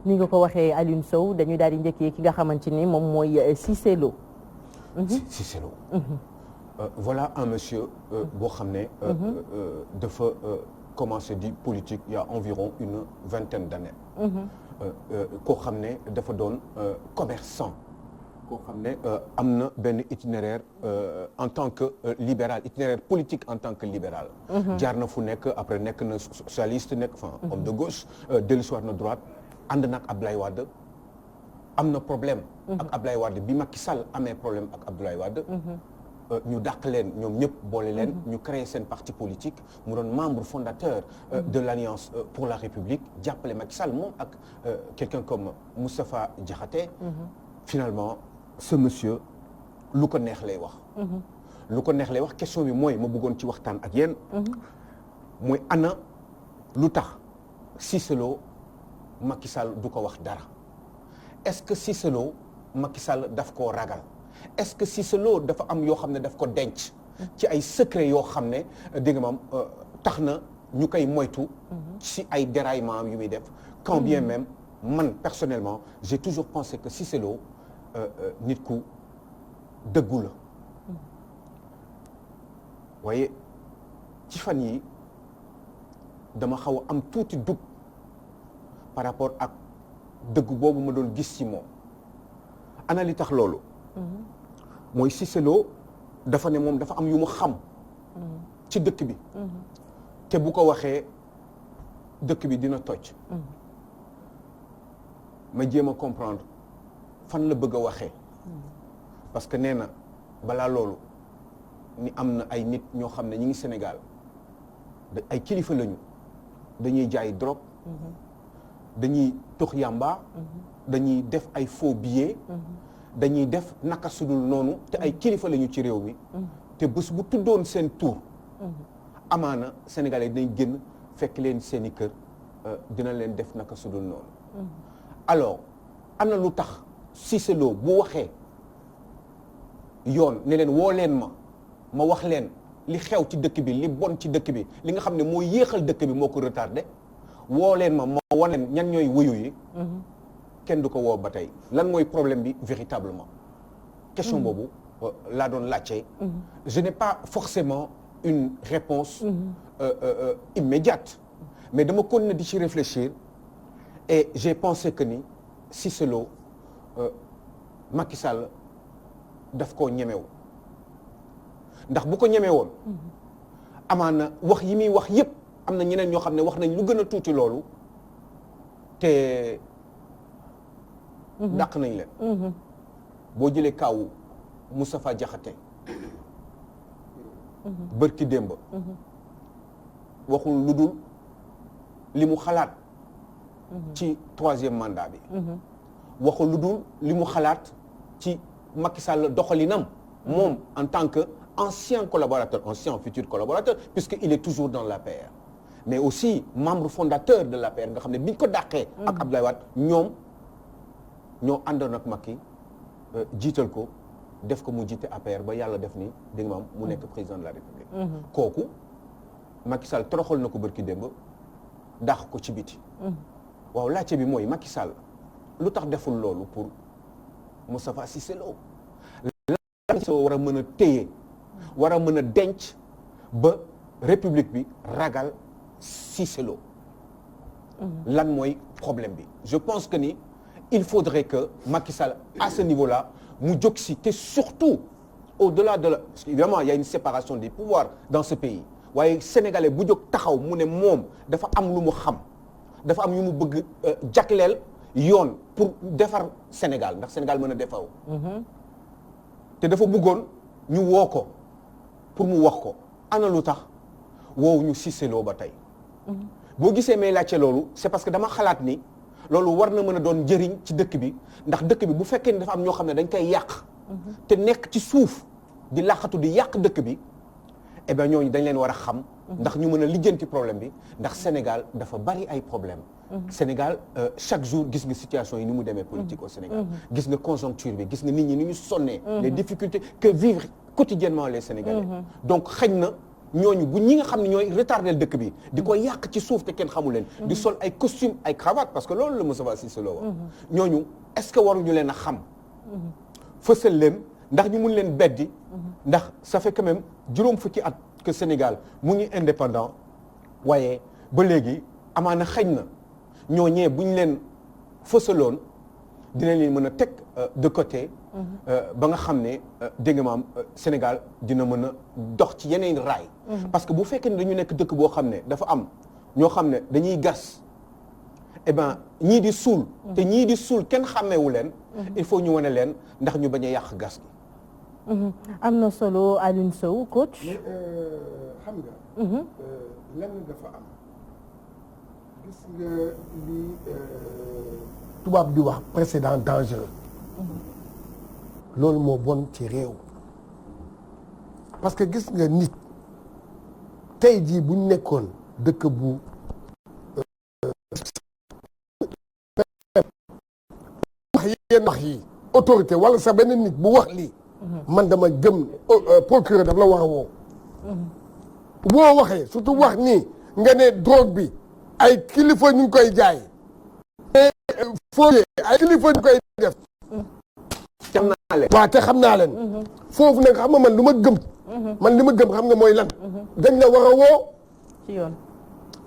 ni nga ko waxee Alioune Sow dañuy daal di njëkkee ki nga xamante ni moom mooy Cissé Lo. Cissé Lo. Voilà un monsieur boo xam ne dafa commencé di politique il y a environ une vingtaine d'années. koo xam ne dafa doon commerçant. koo xam ne am na benn itinéraire en tant que libéral itinéraire politique en tant que libéral. jaar na fu nekk après nekk na socialiste nekk enfin homme de gauche dellusiwaat na droite ànd na ak Abdoulaye Wade am na problème. ak Abdoulaye Wade bi Macky Sall amee problème ak Abdoulaye Wade. ñu dàq leen ñoom ñëpp boole leen. ñu créé seen parti politique mu doon membre fondateur. de l'Alliance pour la République jàppale Macky Sall moom ak quelqu'un comme Moustapha Diakhaté. finalement. ce monsieur lu ko neex lay wax. lu ko neex lay wax question bi mooy ma bëggoon ci waxtaan ak yéen. mooy ana lu tax Cissé Lo Macky Sall du ko wax dara est-ce que Cissé Lo Macky Sall daf koo ragal est-ce que Cissé Lo dafa am yoo xam ne daf ko denc. ci ay secret yoo xam ne dégg nga maam tax na ñu koy moytu. ci ay déraillements yu muy def. quand bien même man personnellement j'ai toujours pensé que Cissé Lo nit ku dëggu la waaye ci fan yi dama xaw a am tuuti dugg par rapport ak dëggu boobu ma doon gis ci moom ana li tax loolu mooy Cissé Lo dafa ne moom dafa am yu mu xam ci dëkk bi te bu ko waxee dëkk bi dina toj ma jéem a comprendre fan la bëgg a waxee parce que nee na balaa loolu ni am na ay nit ñoo xam ne ñi ngi Sénégal ay kilifa lañu dañuy jaay drogue dañuy tux yamba dañuy def ay faux billets dañuy def naka sudul noonu te ay kilifa lañu ci réew mi te bés bu tuddoon seen tur amaana Sénégalais dinañ génn fekk leen seeni kër dina leen def naka sudul noonu alors ana lu tax Cissé Lo bu waxee yoon ne leen woo leen ma wax leen li xew ci dëkk bi li bon ci dëkk bi li nga xam ne moo yéexal dëkk bi moo ko retardé woo leen ma wan leen ñan ñooy wuyu yi kenn du ko woo ba tey lan mooy problème bi véritablement question boobu laa doon laajte je n'ai pas forcément une réponse immédiate mais dama continuer di ci réfléchir et j'ai pensé que ni Cissé Lo Macky Sall daf koo ñemew ndax bu ko ñemee woon amaana wax yi muy wax yépp am na ñeneen ñoo xam ne wax nañ lu gën a tuuti loolu te dàq nañ leen boo jëlee kaawu Moustapha Diakhaté bërki démb waxul lu dul li mu xalaat ci troisième mandat bi waxul lu dul li mu xalaat ci Macky Sall doxalinam moom en tant que ancien collaborateur ancien futur collaborateur puisqu'il est toujours dans l'APR mais aussi membre fondateur de l'APR nga xam ne biñ ko dàqee ak Abdoulaye Wade ñoom ñoo àndoon ak Macky jiital ko def ko mu jiite APR ba yàlla def ni dégg nga maam mu nekk président de la République kooku Macky Sall toroxal na ko bërki démb dàq ko ci biti waaw laajte bi mooy Macky Sall lu tax deful loolu pour Moustapha Cissé Lo lan soo war a mën a téye war a mën a denc ba république bi ragal Cissé Lo lan mooy problème bi je pense que ni il faudrait que Macky Sall à ce niveau-là mu jóg si te surtout au-delà de la parce qu'évidemment il y a une séparation des pouvoirs dans ce pays waaye sénégalais bu jóg taxaw mu ne moom dafa am lu mu xam dafa am yu mu bëgg jagleel yoon pour defar Sénégal ndax Sénégal mën a defaw te dafa bëggoon ñu woo ko pour mu wax ko ana lu tax woowu ñu Cissé Lo ba tey boo gisee may laajte loolu c'est parce que dama xalaat ni loolu war na mën a doon njëriñ ci dëkk bi ndax dëkk bi bu fekkee ni dafa am ñoo xam ne dañ koy yàq te nekk ci suuf di làqatu di yàq dëkk bi eh bien ñooñu dañ leen war a xam ndax ñu mën a lijjanti problème bi ndax Sénégal dafa bari ay problème Sénégal chaque jour gis nga situation yi ni mu demee politique au Sénégal gis nga conjoncture bi gis nga nit ñi ni ñu sonnee les difficultés que vivent quotidiennement les Sénégalais donc xëy na ñooñu bu ñi nga xam ne ñooy retardé dëkk bi di ko yàq ci suuf te kenn xamu leen di sol ay costume ay cravate parce que loolu la Moustapha Cissé Lo wax ñooñu est-ce que waruñu leen a xam fësal leen ndax ñu mun leen beddi ndax ça fait quand même juróom fukki at que Sénégal mu ngi indépendant waaye ba léegi amaana xëñ na ñooñee bu ñu leen fësaloon dina leen mën a teg de côté ba nga xam ne dégg nga maam Sénégal dina mën a dox ci yeneen raay parce que bu fekkee ne dañu nekk dëkk boo xam ne dafa am ñoo xam ne dañuy gas eh ben ñii di suul te ñii di suul kenn xàmmeewu leen il faut ñu wane leen ndax ñu bañ a yàq gas gi am na solo Alioune Sow coach mais xam nga lenn dafa am gis nga li tubaab di wax précédent dangereux loolu moo bon ci réew parce que gis nga nit tey jii bu ñu nekkoon dëkk bu wax yenn wax yi autorité wala sa benn nit bu wax lii man dama gëm procureur daf la war a woo boo waxee surtout wax nii nga ne drogue bi ay kilifa ñu ngi koy jaay foo ay kilifa ñu koy def xam naa leen waaw te xam naa leen foofu nag xam nga man lu ma gëm man li ma gëm xam nga mooy lan dañ la war a woo ci yoon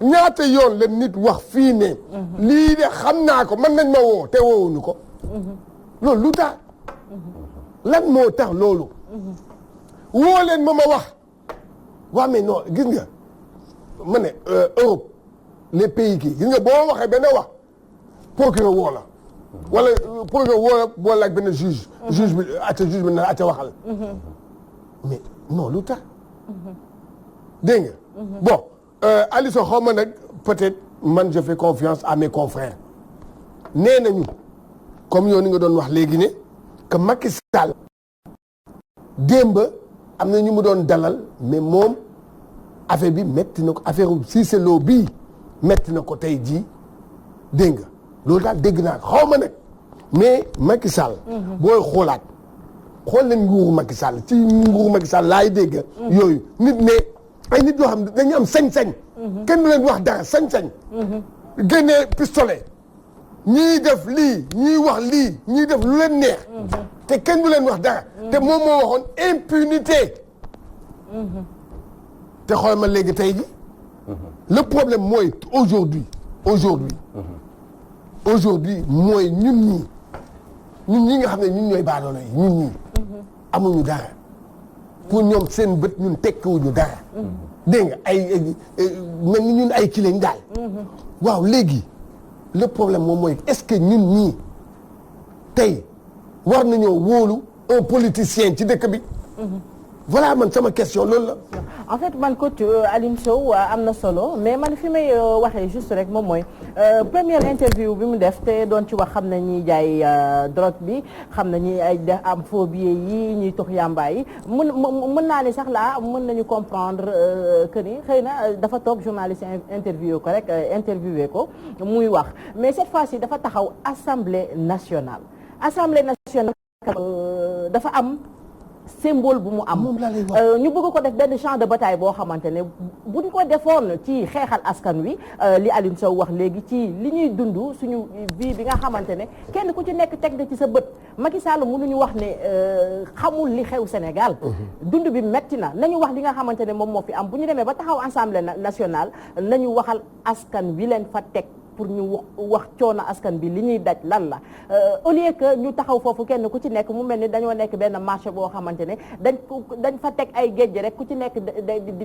ñaata yoon la nit wax fii ne lii de xam naa ko man nañ ma woo te woowuñu ko loolu lu tax lan moo tax loolu woo leen ma wax waaw mais non gis nga ma ne Europe les pays kii gis nga boo waxee benn wax procureur woo la wala procureur woo la boole ak benn juge bi juge bi na ate waxal mais non lu tax dégg nga bon Aliou Sow xaw ma nag peut-être man je fais confiance à mes confrères nee nañu comme yow ni nga doon wax léegi ne que Macky Sall démb am na ñu mu doon dalal mais moom affaire bi metti na ko affaire Cissé Lo bii metti na ko tey jii dégg nga loolu daal dégg naa xaw ma nag mais Macky Sall booy xoolaat xool leen nguuru Macky Sall ci nguuru Macky Sall laay dégg yooyu nit ne ay nit yoo xam ne dañu am sañ-sañ kenn du leen wax dara sañ-sañ génnee pistolet ñii def lii ñii wax lii ñii def lu leen neex te kenn du leen wax dara te moom moo waxoon impunité te xool ma léegi tey ji le problème mooy aujourd'hui mooy ñun ñi nga xam ne ñun ñooy baadoolo yi ñun ñii amuñu dara pour ñoom seen bët ñun tekkiwuñu dara dégg nga ay mel ni ñun ay kilañ daal waaw léegi le problème moom mooy est-ce que ñun ñii tey war nañoo wóolu un politicien ci dëkk bi voilà man sama question loolu la. en fait man coach Alioune Sow am na solo mais man fi may waxee juste rek moom mooy première interview bi mu def te doon ci wax xam na ñuy jaay drogue bi xam na ñi ay am faux billets yi ñuy tox yamba yi mën naa ne sax laa mën nañu comprendre que ni xëy na dafa toog journaliste interviewé ko rek interviewé ko muy wax mais cette fois-ci dafa taxaw assemblée nationale dafa am symbole bu mu am ñu bëgg ko def benn champ de bataille boo xamante ne buñ ko defoon ci xeexal askan wi li Alioune Sow wax léegi ci li ñuy dund suñu vie bi nga xamante ne kenn ku ci nekk teg na ci sa bët Macky Sall mënuñu wax ne xamul li xew Sénégal dund bi metti na nañu wax li nga xamante ne moom moo fi am bu ñu demee ba taxaw assemblée nationale nañu waxal askan wi leen fa teg pour ñu wax coono askan bi li ñuy daj lan la au lieu que ñu taxaw foofu kenn ku ci nekk mu mel ni dañoo nekk benn marché boo xamante ne dañ fa teg ay géej rek ku ci nekk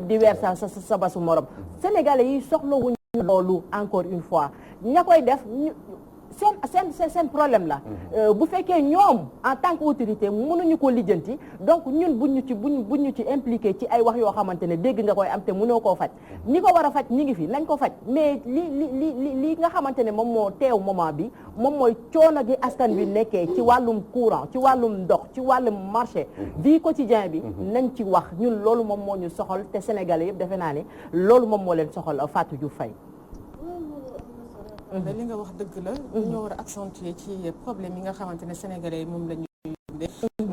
di weer sa basu morom sénégalais yi soxlawuñu loolu encore une fois ña koy def seen problème la bu fekkee ñoom en tant qu'autorité mënuñu ko lijjanti donc ñun buñ ñu ci impliqué ci ay wax yoo xamante ne dégg nga koy am te mënoo koo faj ñi ko war a faj ñi ngi fi nañ ko faj mais li nga xamante ne moom moo teew moment bi moom mooy coono gi askan bi nekkee ci wàllum courant ci wàllum ndox ci wàllum marché vie quotidien bi nañ ci wax ñun loolu moom moo ñu soxal te sénégalais yëpp defe naa ne loolu moom moo leen soxal Fatou Diouf Faye li nga wax dëgg la dañoo war a accentuer ci problème yi nga xamante ne sénégalais moom la ñuy dundee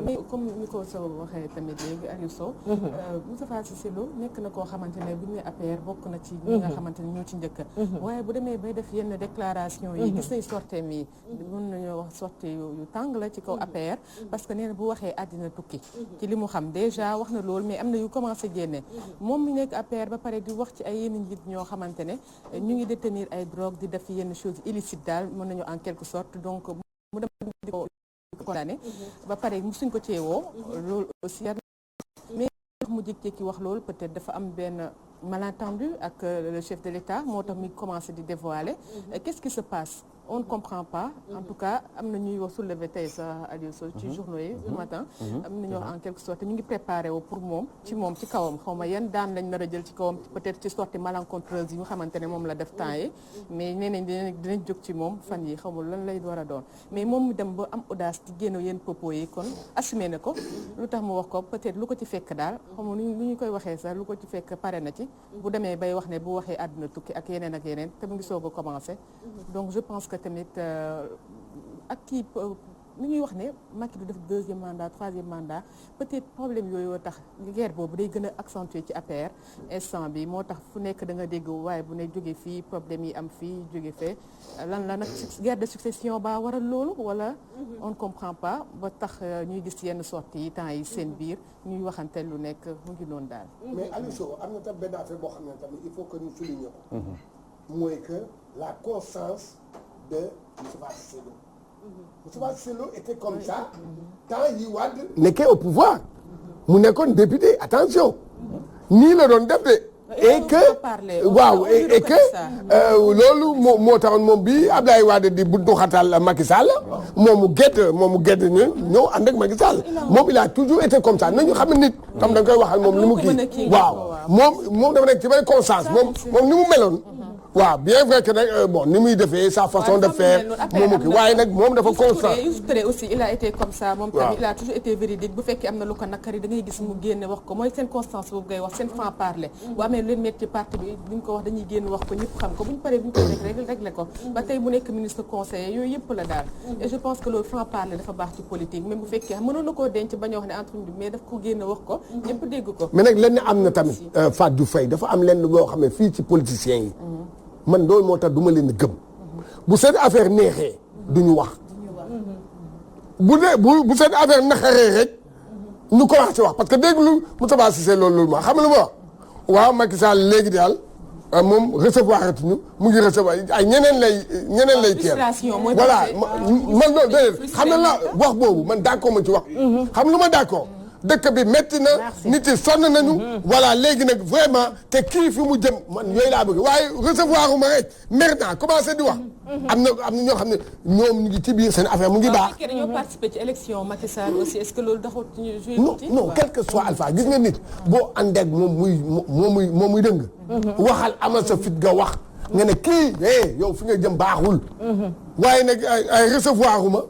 mais comme ni ko Sow waxee tamit léegi Aliou Sow. Moustapha Cissé Lo nekk na koo xamante ne bu ñu nee APR bokk na ci ñi nga xamante ne ñoo ci njëkk. waaye bu demee bay def yenn déclaration yi. gis nañ sorteem yi mën nañoo wax sorte yu tàng la ci kaw APR. parce que nee na bu waxee àddina tukki. ci li mu xam déjà wax na loolu mais am na yu commencé génne. moom mi nekk APR ba pare di wax ci ay yenn njiit ñoo xamante ne ñu ngi détenir ay drogue di def yenn choses illicites daal mën nañu en quelque sorte donc mu dem di ko condamné ba pare musuñ ko ceewoo loolu aussi mais mu jékki-jékki wax loolu peut-être dafa am benn malentendu ak le chef de l'État moo tax mi commencé di dévoiler qu'est-ce qui se passe on ne comprend pas en tout cas am na ñuy wax soulever tey sa Aliou Sow ci journaux yi ce matin am na ñuy wax en quelque sorte ñu ngi préparé wu pour moom ci kawam xaw ma yan daan lañ nar a jël ci kawam peut-être ci sortie malencontreuse yi nga xamante ne moom la def temps yi mais nee nañ dinañ jóg ci moom fan yi xamul lan lay war a doon mais moom mu dem ba am audace di génn yenn propos yi kon assumé na ko lu tax mu wax ko peut-être lu ko ci fekk daal xamul lu ñu koy waxee sax lu ko ci fekk pare na ci bu demee bay wax ne bu waxee àdduna tukki ak yeneen te mu ngi soog a commencé donc je pense que tamit ak kii ni ñuy wax ne Macky du def 2e mandat 3e mandat peut-être problème yooyu tax guerre boobu day gën a accentuer ci APR instant bi moo tax fu nekk da nga dégg waaye bu ne jóge fii problème yi am fii jóge fee lan la nag guerre de succession ba waral loolu wala on ne comprend pas ba tax ñuy gis yenn sorties yi temps yi seen biir ñuy waxante lu nekk mu ngi noonu daal. mais Aliou Sow am na tam benn affaire boo xam ne tamit il faut que ñu souligner ko. mooy que la constance de Moustapha Cissé Lo. Moustapha Cissé Lo était comme ça tant yi Wade nekkee au pouvoir mu nekkoon député attention nii la doon def de et que waaw et que loolu moo taxoon moom bi Abdoulaye Wade di buntu xatal Macky Sall moom mu gedd ñëw ànd ak Macky Sall moom il a toujours été comme ça nañu xam ne nit tam da nga koy waxal moom ni mu kii waaw moom dafa nekk ci benn constance moom ni mu meloon waaw bien vrai que nag bon ni muy defee sa façon de faire moomu kii waaye nag moom dafa constant. Youssou Touré aussi il a été comme ça moom tamit il a toujours été véridique bu fekkee am na lu ko nakari da ngay gis mu génne wax ko mooy seen constance boobu ngay wax seen franc parler bu amee leen métti ci parti bi bu ñu ko wax dañuy génn wax ko ñëpp xam ko bu ñu paree bu ñu koy réglé ko ba tey mu nekk ministre conseiller yooyu yëpp la daal et je pense que loolu franc parler dafa baax ci politique même bu fekkee mënoon na koo denc bañ a wax ne entre nous mais daf ko génn wax ko ñëpp dégg ko. mais nag lenn am na tamit Fatou Faye dafa am lenn boo xam ne fii ci politiciens yi man loolu moo tax du ma leen gëm bu seen affaire neexee duñu wax bu seen affaire naxaree rek ñu commencé wax parce que dégg lu Moustapha Cissé loolu ma xam nga lu ma wax waaw Macky Sall léegi daal moom recevoir atuñu mu ngi recevoir ay ñeneen lay teel voilà man loolu déedéet xam na la wax boobu man d'accord ma ci wax xam lu ma d'accord dëkk bi métti na nit yi sonn nañu voilà léegi nag vraiment te kii fi mu jëm man yooyu laa bëgg waaye recevoir uma rek mer naa commencé di wax am na ñoo xam ne ñoom ñu ngi ci biir seen affaire mu ngi baax dañoo participer ci élection Macky Sall aussi est-ce que loolu taxul ñu jouer non quel que soit alpha gis nga nit boo ànd ak moom muy dëng waxal amal sa fit nga wax nga ne kii yow fi nga jëm baaxul waaye nag ay recevoir uma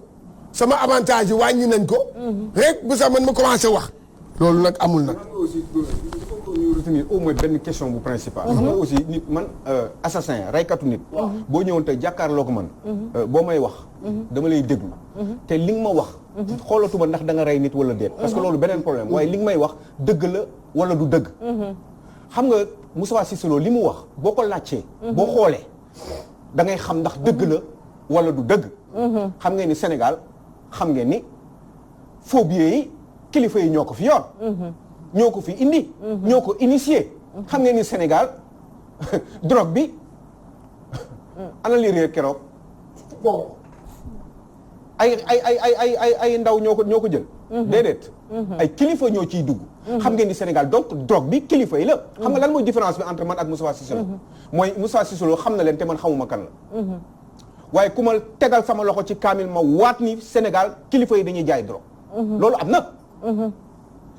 sama avantage yi wàññi nañ ko. rek bu sax man ma commencé wax. loolu nag amul nag. aussi il faut que ñu retenir au moins benn question bu principal. xam nga aussi nit man assassin raykatu nit. boo ñëwoon tey jàkkaarloo ko man. boo may wax. dama lay déglu. te li nga ma wax. xoolatuma ndax da nga rey nit wala déet. parce que loolu beneen problème waaye li nga may wax dëgg la wala du dëgg. xam nga Moustapha Cissé Lo li mu wax boo ko laajtee. boo xoolee da ngay xam ndax dëgg la wala du dëgg. xam ngeen ni Sénégal. xam ngeen ni phobie yi kilifa yi ñoo ko fi yor. ñoo ko fi indi. ñoo ko initié. xam ngeen ni Sénégal drogue bi ana li réer keroog. bon ay ndaw ñoo ko jël. déedéet. ay kilifa ñoo ciy dugg. xam ngeen ni Sénégal donc drogue bi kilifa yi la. xam nga lan mooy différence bi entre man ak Moustapha Cissé Lo. mooy Moustapha Cissé Lo xam na leen te man xamuma kan la. waaye ku ma tegal sama loxo ci kaamil ma waat ni Sénégal kilifa yi dañuy jaay drogue. loolu am na.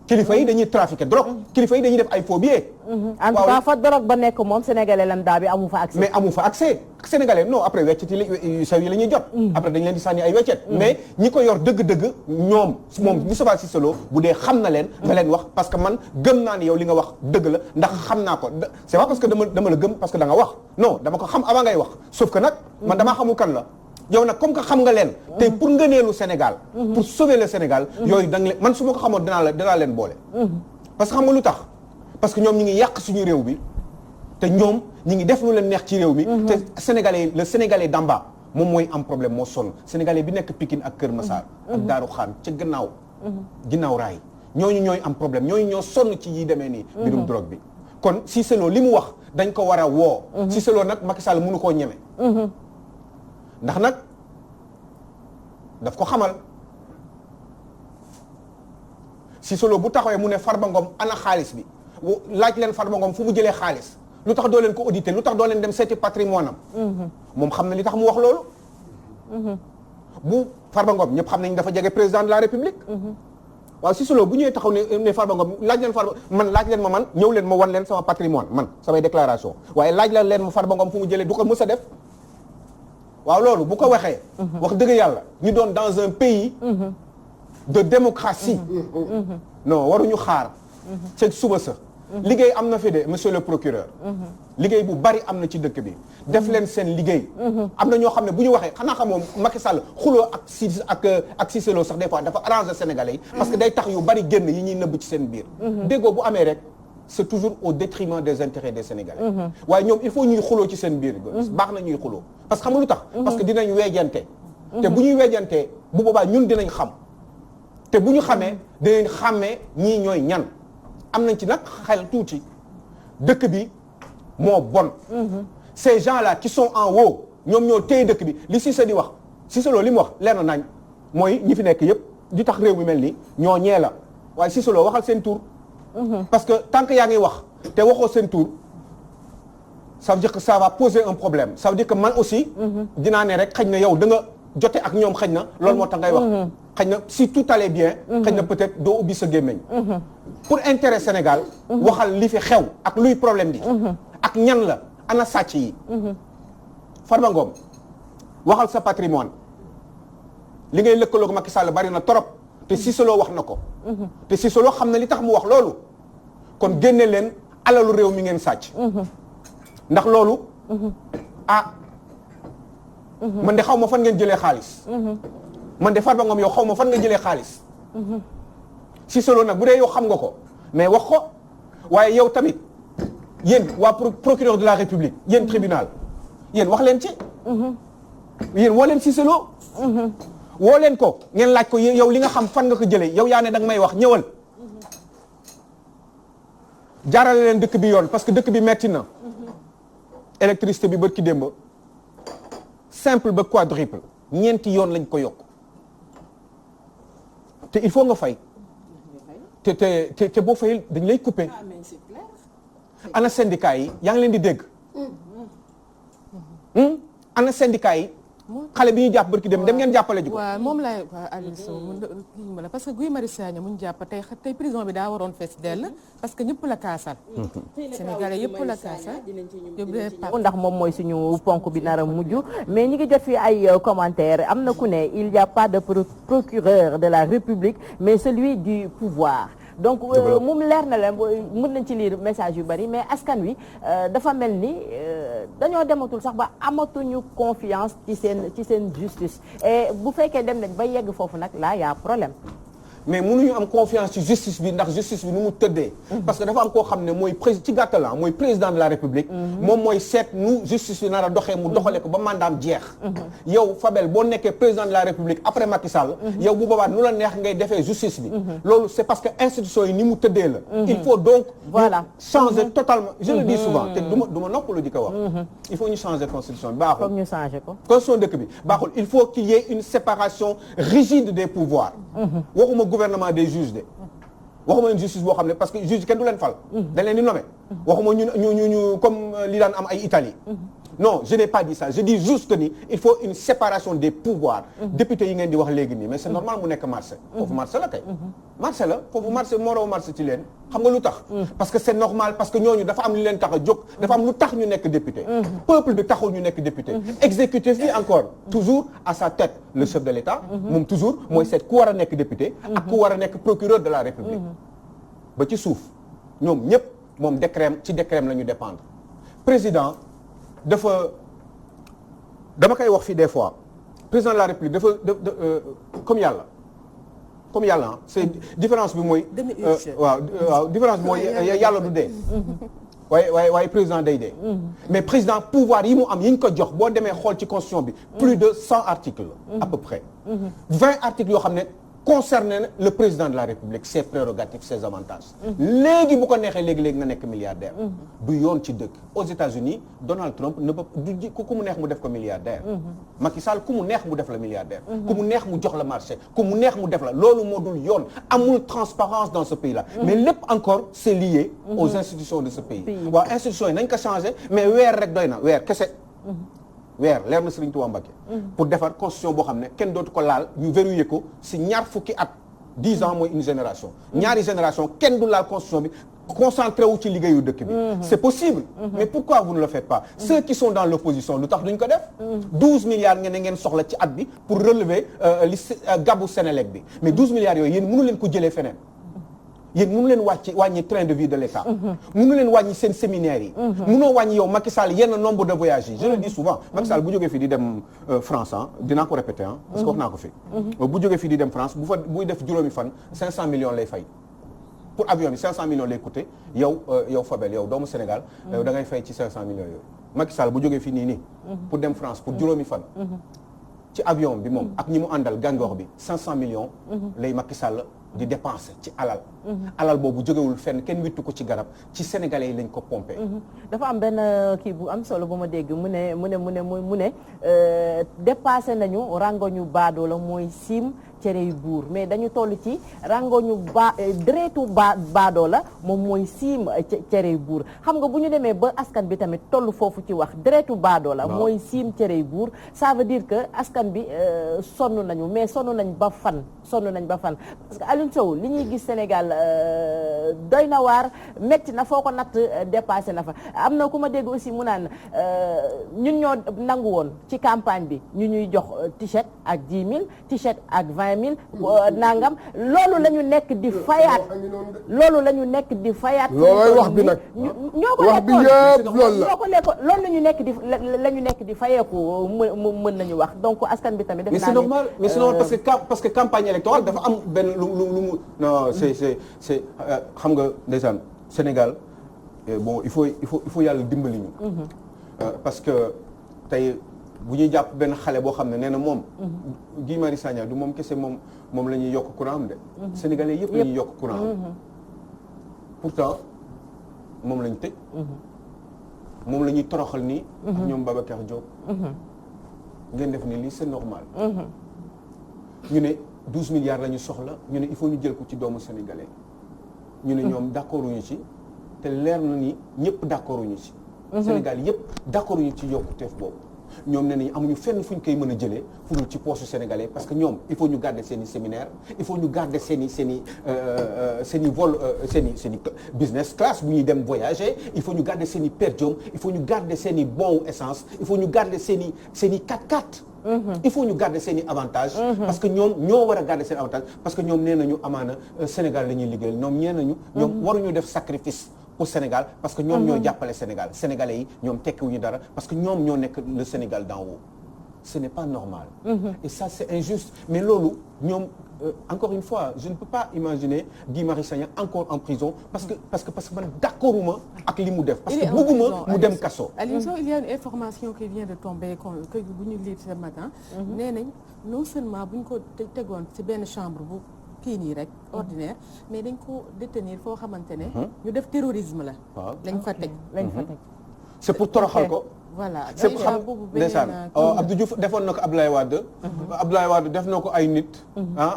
kilifa yi dañuy trafiquer drogue. kilifa yi dañuy def ay faux billets. en tout cas fa drogue ba nekk moom sénégalais lambda bi amu fa accès. mais amu fa accès sénégalais non après weccet yi saw yi la ñuy jot. après dañ leen di sànni ay weccet. mais ñi ko yor dëgg-dëgg moom Moustapha Cissé Lo bu dee xam na leen. nga leen wax parce que man gëm naa ni yow li nga wax dëgg la ndax xam naa ko c'est pas parce que dama la gëm parce que da nga wax non dama ko xam avant ngay wax sauf que nag man damaa xamul kan la. yow nag comme que xam nga leen te pour ngëneelu Sénégal pour sauver le Sénégal yooyu da nga leen man su ma ko xamoon danaa leen boole parce que xam nga lu tax parce que ñoom ñi ngi yàq suñu réew bi te ñoom ñi ngi def lu leen neex ci réew mi te le Sénégalais d'en bas moom mooy am problème moo sonn Sénégalais bi nekk Pikine ak Kër Massar ak Daaru Xaan ca ginnaaw raay ñooñu ñooy am problème ñooñu ñoo sonn ci yi demee nii mbirum drogue bi kon Cissé Lo li mu wax dañ ko war a woo Cissé Lo nag Macky Sall mënu koo ñeme ndax nag daf ko xamal Cissé Lo bu taxawee mu ne Farba Ngom ana xaalis bi laaj leen Farba Ngom fu mu jëlee xaalis lu tax doo leen ko auditer lu tax doo leen dem seeti patrimoine am moom xam na li tax mu wax loolu bu Farba Ngom ñëpp xam nañ dafa jege président de la République waaw Cissé Lo bu ñëwee taxaw ne Farba Ngom laaj leen ma man ñëw leen ma wan leen sama patrimoine man samay déclaration waaye laaj leen ma Farba Ngom fu mu jëlee du ko mës a def waaw loolu bu ko waxee wax dëgg yàlla ñu doon dans un pays de démocratie non waruñu xaar ca suba sa liggéey am na fi de monsieur le procureur liggéey bu bari am na ci dëkk bi def leen seen liggéey am na ñoo xam ne bu ñu waxee xanaa xamoon Macky Sall xuloo ak Cissé Lo sax des fois dafa arranger Sénégalais yi parce que day tax yu bari génn yi ñuy nëbb ci seen biir déggoo bu amee rek c'est toujours au détriment des intérêts des Sénégalais waaye ñoom il faut ñuy xuloo ci seen biir baax na ñuy xuloo parce que xam nga lu tax parce que dinañ weejante te bu ñuy weejantee bu boobaa ñun dinañ xam te bu ñu xamee dinañ xàmmee ñii ñooy ñan am nañ ci nag xel tuuti dëkk bi moo bon ces gens-là qui sont en haut ñoom ñoo téye dëkk bi li Cissé di wax Cissé Lo li mu wax leer na nañ mooy ñi fi nekk yëpp di tax réew mi mel ni ñoo ñee la waaye Cissé Lo waxal seen tour parce que tant que yaa ngi wax te waxoo seen tour ça veut dire que ça va poser un problème ça veut dire que man aussi dinaa ne rek xëy na yow da nga jote ak ñoom xëy na loolu moo tax ngay wax xëy na si tout allait bien xëy na peut-être doo ubbi sa gémmiñ pour intérêt Sénégal waxal li fi xew ak luy problème bi ak ñan la ana sàcc yi Farba Ngom waxal sa patrimoine li ngay lëkkaloo Macky Sall bari na trop te Cissé Lo wax na ko te Cissé Lo xam na li tax mu wax loolu kon génne leen alalu réew mi ngeen sàcc ndax loolu man de xaw ma fan ngeen jëlee xaalis man de Farba Ngom yow xaw ma fan nga jëlee xaalis Cissé Lo nag bu dee yow xam nga ko mais wax ko waaye yow tamit yéen waa procureur de la République yéen tribunal yéen wax leen ci yéen woo leen Cissé Lo woo leen ko ngeen laaj ko yow li nga xam fan nga ko jëlee yow yaa ne danga may wax ñëwal jaarale leen dëkk bi yoon parce que dëkk bi metti na électricité bi bërki démb simple ba quadruple ñeenti yoon lañ ko yokk te il faut nga fay te boo fayul dañ lay couper ana syndicat yi yaa ngi leen di dégg ana syndicat yi xale bi ñu jàpp barki dem ngeen jàppale ji ko. waaw moom laay waa Aliou Sow la parce que Guy Marius Sagna mu ñu jàpp tey prison bi daa waroon fees dell parce que ñëpp la kaasal. Sénégalais yëpp la kaasal. ndax moom mooy suñu ponk bi nar a mujj mais ñi ngi jot fi ay commentaires am na ku ne il y a pas de procureur de la République mais celui du pouvoir. donc moom leer na leen mën nañ ci lire message yu bari mais askan wi dafa mel ni dañoo dematul sax ba amatuñu confiance ci seen justice et bu fekkee dem nañ ba yegg foofu nag là y a problème. mais mënuñu am confiance ci justice bi ndax justice bi nu mu tëddee. parce que dafa am koo xam ne mooy ci gàttal mooy président de la république. moom mooy seet nu justice bi nar a doxee mu doxalee ko ba mandaam jeex. yow Fabel boo nekkee président de la république après Macky Sall. yow bu boobaa nu la neex ngay defee justice bi. loolu c'est parce que institution yi ni mu tëddee la. il faut donc. voilà changer totalement je le dis souvent te du ma noppalu di ko wax. il faut ñu changer constitution bi baaxul. foog ñu changer ko. constitution dëkk bi baaxul il faut qu'il y ait une séparation rigide des pouvoirs. waxuma gouvernement des juges de waxuma une justice boo xam ne parce que juge kenn du leen fal dañ leen di nommer waxuma ñu comme li daan am ay Italie non je n'ai pas dit ça je dis juste que ni il faut une séparation des pouvoirs député yi ngeen di wax léegi nii mais c'est normal mu nekk marché foofu marché la kay marché la foofu marché moo raw marché ci leen xam nga lu tax parce que c'est normal parce que ñooñu dafa am lu leen tax a jóg dafa am lu tax ñu nekk député peuple bi taxul ñu nekk député exécutif bi encore toujours à sa tête le chef de l'État moom toujours mooy seet ku war a nekk député ak ku war a nekk procureur de la République ba ci suuf ñoom ñëpp moom décret ci décret la ñu dépendre président dama koy wax fii des fois président de la République dafa comme yàlla c'est différence bi mooy. waaw différence bi mooy yàlla du dee. waaye président day dee. mais président pouvoir yi mu am yi ñu ko jox boo demee xool ci constitution bi. plus de 100 articles. à peu près. 20 articles yoo xam ne concerne le président de la République ses prérogatives ses avantages. léegi bu ko neexee léegi nga nekk milliardaire. du yoon ci dëkk aux États-Unis Donald Trump ne peut du ku mu neex mu def ko milliardaire. Macky Sall ku mu neex mu def la milliardaire. ku mu neex mu jox la marché ku mu neex mu def la loolu moo dul yoon amul transparence dans ce pays-là. mais lépp encore c'est lié aux institutions de ce pays. waaw institutions yi nañ ko changer mais weer rek doy na weer kese. leer na Serigne Touba Mbacké pour defar constitution boo xam ne kenn dootu ko laal ñu verrouiller ko si ñaar fukki at 10 ans mooy une génération ñaari génération kenn du laal constitution bi concentré wu ci liggéeyu dëkk bi c'est possible mais pourquoi vous ne le faites pas ceux qui sont dans l'opposition lu tax duñ ko def 12 milliards ngeen soxla ci at bi pour relever li gabu Sénélec bi mais 12 milliards yooyu yéen mënu leen ko jëlee feneen yéen mënu leen wàññi train de vie de l'État mënu leen wàññi seen séminaires yi mënoo wàññi yow Macky Sall yenn nombre de voyages yi je le dis souvent Macky Sall bu jógee fii di dem France dinaa ko répéter parce que wax naa ko fi bu jógee fii di dem France buy def juróomi fan 500 millions lay fay pour avion bi 500 millions lay coûter yow Fabel yow doomu Sénégal da ngay fay ci 500 millions yooyu Macky Sall bu jógee fii nii pour dem France pour juróomi fan ci avion bi moom ak ñi mu àndal gàngoor bi 500 millions lay Macky Sall di dépenser ci alal boobu jógewul fenn kenn wittu ko ci garab ci sénégalais yi lañ ko pompé. dafa am benn kii bu am solo bu ma dégg mu ne dépassé nañu rangoñu baadoo la mooy siim cere yu buur mais dañu toll ci rangoñu deretu baadoo la moom mooy siim cere yu buur xam nga bu ñu demee ba askan bi tamit toll foofu ci wax deretu baadoo la mooy siim cere yu buur ça veut dire que askan bi sonn nañu mais sonn nañ ba fan parce que Alioune Sow li ñuy gis Sénégal doy na waar metti na foo ko natt dépassé na fa am na ku ma dégg aussi mu naan ñun ñoo nangu woon ci campagne bi ñu ñuy jox t-shirt ak 10 000 t-shirt ak 20 000 nangam loolu la ñu nekk di fayaat loolu la ñu nekk di fayaat loolooy wax bi nag ñoo ko wax bi yëpp loolu la ñoo ko lekkoon loolu la ñu nekk di fayeeku mën nañu wax donc askan bi tamit mais c'est normal parce que campagne électorale dafa am benn lu mu non c'est xam nga ndeysaan Sénégal bon il faut yàlla dimbali ñu parce que tey bu ñuy jàpp benn xale boo xam ne nee na moom Guy Marius Sagna du moom kese moom la ñuy yokk courant am de sénégalais yëpp la ñuy yokk courant am pourtant moom lañ tëj moom la ñuy toroxal nii ak ñoom Babacar Diop ngeen def ni lii c'est normal ñu ne 12 milliards la ñu soxla ñu ne il faut ñu jël ko ci doomu sénégalais ñu ne ñoom d'accord uñu ci te leer na ni ñëpp d'accord uñu ci Sénégal yëpp d'accord uñu ci yokkuteef boobu ñoom nee nañu amuñu fenn fu ñu koy mën a jëlee fu dul ci poche sénégalais parce que ñoom il faut ñu garder seen i séminaire il faut ñu garder seen i vol seen i business class bu ñuy dem voyager il faut ñu garder seen i per diem il faut ñu garder seen i bon essence il faut ñu garder seen i 4x4 il faut ñu garder seen i avantages parce que ñoom ñoo war a garder seen avantage parce que ñoom nee nañu amaana Sénégal la ñuy liggéeyal ñoom nee nañu ñoom waruñu def sacrifice pour Sénégal parce que ñoom ñoo jàppale Sénégal sénégalais yi ñoom tekkiwuñu dara parce que ñoom ñoo nekk le Sénégal d'en haut ce n'est pas normal et ça c'est injuste mais loolu ñoom encore une fois je ne peux pas imaginer Guy Marius Sagna encore en prison parce que man d'accorduma ak li mu def parce que bëgguma mu dem kaso. Aliou Sow il y a une information qui vient de tomber que bu ñu lire ce matin nee nañ non seulement bu ñu ko tegoon ci benn chambre bu kii nii rek ordinaire mais dañ ko détenir foo xamante ne ñu def terrorisme la lañ fa teg c'est pour toroxal ko voilà c'est pour xam ndeysaan Abdou Diouf defoon na ko Abdoulaye Wade def na ko ay nit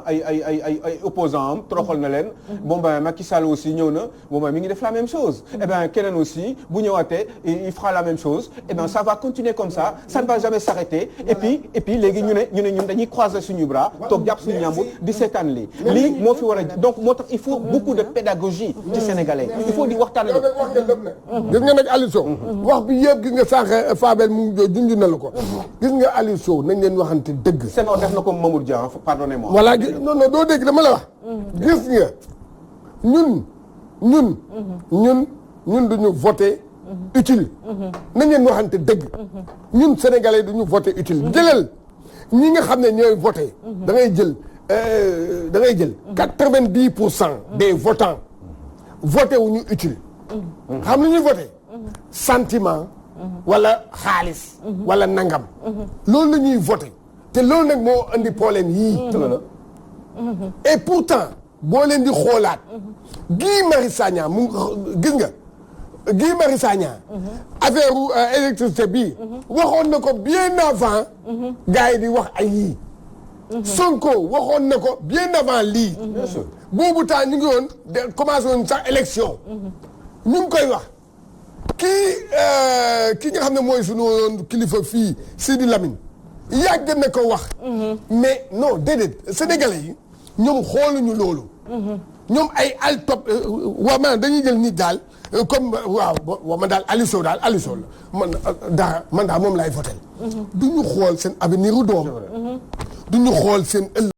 ay opposants am toroxal na leen bon ben Macky Sall aussi ñëw na bon ben mi ngi def la même chose et ben keneen aussi bu ñëwaatee il fera la même chose et ben ça va continuer comme ça ça ne va jamais s'arrêter et puis léegi ñu ne ñun dañuy croiser suñu bras toog jàpp suñu ñàmbur di seetaan lii moo fi war a donc moo tax il faut beaucoup de pédagogie ci sénégalais il faut di waxtaan gis nga nag Aliou Sow wax bi yëpp gis nga sànq Fabel mu junj na la ko gis nga Aliou Sow nañ leen waxante dëgg. Senghor def na ko Mamour Dia pardonnez-moi. voilà non doo dégg dama la wax. gis nga ñun duñu voté utile. nañ leen waxante dëgg. ñun sénégalais duñu voté utile. ñi nga xam ne ñooy voté da ngay jël 90% des votants voté wu ñu utile xam lu ñuy voté sentiment wala xaalis wala nangam loolu la ñuy voté te loolu nag moo andi problème yii et pourtant boo leen di xoolaat Guy Marius Sagna mu gis nga Guy Marius Sagna affaire électricité bi waxoon na ko bien avant gars yi di wax ay yii Sonko waxoon na ko bien avant lii boobu temps ñu ngi woon de commencé woon sax élection ñu ngi koy wax kii nga xam ne mooy sunu kilifa fii Sidi Lamine yàgg na ko wax mais non déedéet sénégalais yi ñoom xooluñu loolu ñoom ay al top waa maanaam dañuy jël nit daal comme waaw man daal Aliou Sow la man daal moom laay voté du ñu xool seen avenir u doom du ñu xool seen ëllëg